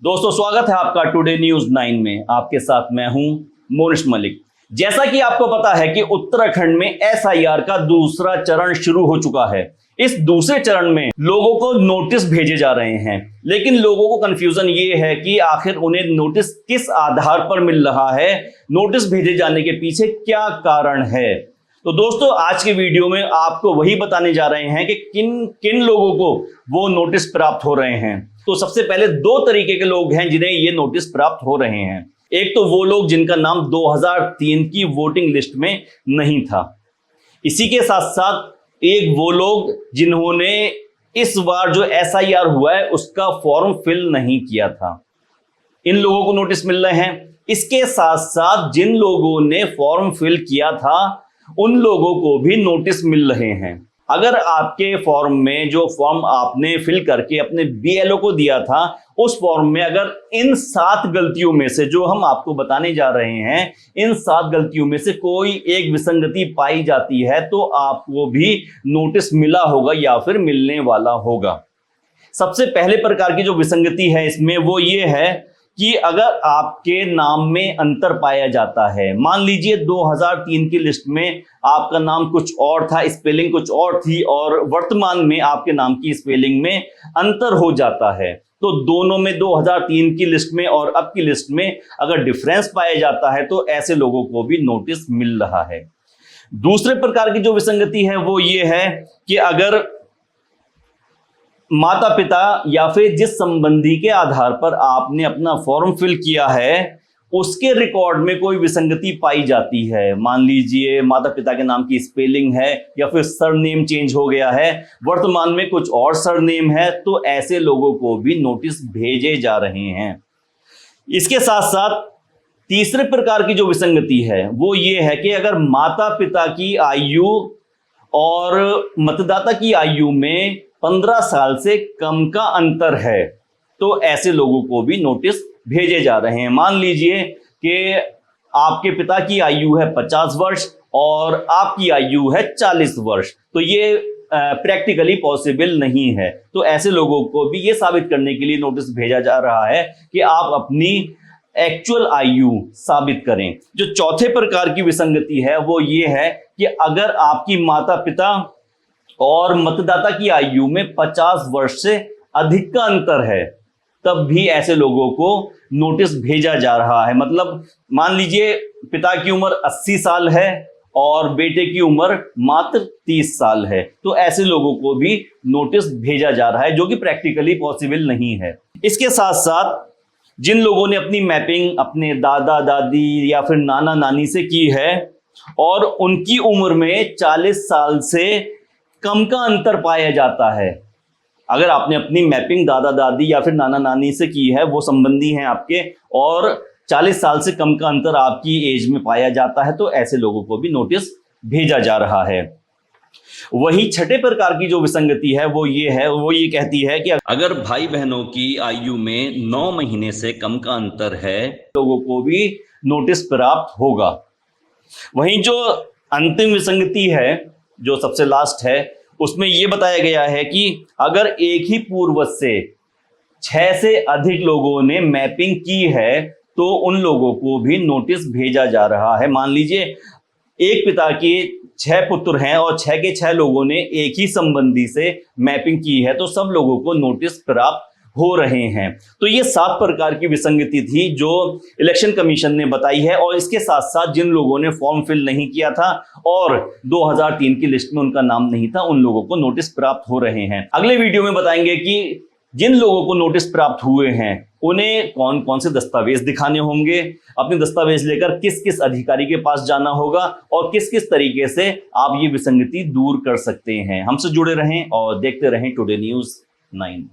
दोस्तों स्वागत है आपका टुडे न्यूज 9 में। आपके साथ मैं हूं मोनिश मलिक। जैसा कि आपको पता है कि उत्तराखंड में एसआईआर का दूसरा चरण शुरू हो चुका है। इस दूसरे चरण में लोगों को नोटिस भेजे जा रहे हैं, लेकिन लोगों को कंफ्यूजन ये है कि आखिर उन्हें नोटिस किस आधार पर मिल रहा है, नोटिस भेजे जाने के पीछे क्या कारण है। तो दोस्तों आज के वीडियो में आपको वही बताने जा रहे हैं कि किन किन लोगों को वो नोटिस प्राप्त हो रहे हैं। तो सबसे पहले दो तरीके के लोग हैं जिन्हें ये नोटिस प्राप्त हो रहे हैं। एक तो वो लोग जिनका नाम 2003 की वोटिंग लिस्ट में नहीं था। इसी के साथ साथ एक वो लोग जिन्होंने इस बार जो एसआईआर हुआ है उसका फॉर्म फिल नहीं किया था, इन लोगों को नोटिस मिल रहे हैं। इसके साथ साथ जिन लोगों ने फॉर्म फिल किया था उन लोगों को भी नोटिस मिल रहे हैं। अगर आपके फॉर्म में जो फॉर्म आपने फिल करके अपने बीएलओ को दिया था, उस फॉर्म में अगर इन 7 गलतियों में से जो हम आपको बताने जा रहे हैं, इन 7 गलतियों में से कोई एक विसंगति पाई जाती है तो आपको भी नोटिस मिला होगा या फिर मिलने वाला होगा। सबसे पहले प्रकार की जो विसंगति है इसमें वो ये है कि अगर आपके नाम में अंतर पाया जाता है, मान लीजिए 2003 की लिस्ट में आपका नाम कुछ और था, स्पेलिंग कुछ और थी, और वर्तमान में आपके नाम की स्पेलिंग में अंतर हो जाता है, तो दोनों में 2003 की लिस्ट में और अब की लिस्ट में अगर डिफरेंस पाया जाता है तो ऐसे लोगों को भी नोटिस मिल रहा है। दूसरे प्रकार की जो विसंगति है वो ये है कि अगर माता पिता या फिर जिस संबंधी के आधार पर आपने अपना फॉर्म फिल किया है उसके रिकॉर्ड में कोई विसंगति पाई जाती है, मान लीजिए माता पिता के नाम की स्पेलिंग है या फिर सरनेम चेंज हो गया है, वर्तमान में कुछ और सरनेम है, तो ऐसे लोगों को भी नोटिस भेजे जा रहे हैं। इसके साथ साथ तीसरे प्रकार की जो विसंगति है वो ये है कि अगर माता पिता की आयु और मतदाता की आयु में 15 साल से कम का अंतर है तो ऐसे लोगों को भी नोटिस भेजे जा रहे हैं। मान लीजिए कि आपके पिता की आयु है 50 वर्ष और आपकी आयु है 40 वर्ष, तो ये प्रैक्टिकली पॉसिबल नहीं है, तो ऐसे लोगों को भी ये साबित करने के लिए नोटिस भेजा जा रहा है कि आप अपनी एक्चुअल आयु साबित करें। जो चौथे प्रकार की विसंगति है वो ये है कि अगर आपकी माता पिता और मतदाता की आयु में 50 वर्ष से अधिक का अंतर है तब भी ऐसे लोगों को नोटिस भेजा जा रहा है। मतलब मान लीजिए पिता की उम्र 80 साल है और बेटे की उम्र मात्र 30 साल है, तो ऐसे लोगों को भी नोटिस भेजा जा रहा है, जो कि प्रैक्टिकली पॉसिबल नहीं है। इसके साथ साथ जिन लोगों ने अपनी मैपिंग अपने दादा दादी या फिर नाना नानी से की है और उनकी उम्र में 40 साल से कम का अंतर पाया जाता है, अगर आपने अपनी मैपिंग दादा दादी या फिर नाना नानी से की है, वो संबंधी हैं आपके, और 40 साल से कम का अंतर आपकी एज में पाया जाता है, तो ऐसे लोगों को भी नोटिस भेजा जा रहा है। वही छठे प्रकार की जो विसंगति है वो ये कहती है कि अगर भाई बहनों की आयु में 9 महीने से कम का अंतर है, लोगों को भी नोटिस प्राप्त होगा। वहीं जो अंतिम विसंगति है, जो सबसे लास्ट है, उसमें यह बताया गया है कि अगर एक ही पूर्वज से 6 से अधिक लोगों ने मैपिंग की है तो उन लोगों को भी नोटिस भेजा जा रहा है। मान लीजिए एक पिता के 6 पुत्र हैं और 6 के 6 लोगों ने एक ही संबंधी से मैपिंग की है, तो सब लोगों को नोटिस प्राप्त हो रहे हैं। तो ये 7 प्रकार की विसंगति थी जो इलेक्शन कमीशन ने बताई है, और इसके साथ साथ जिन लोगों ने फॉर्म फिल नहीं किया था और 2003 की लिस्ट में उनका नाम नहीं था, उन लोगों को नोटिस प्राप्त हो रहे हैं। अगले वीडियो में बताएंगे कि जिन लोगों को नोटिस प्राप्त हुए हैं उन्हें कौन कौन से दस्तावेज दिखाने होंगे, अपने दस्तावेज लेकर किस किस अधिकारी के पास जाना होगा और किस किस तरीके से आप ये विसंगति दूर कर सकते हैं। हमसे जुड़े रहें और देखते रहें टुडे न्यूज 9।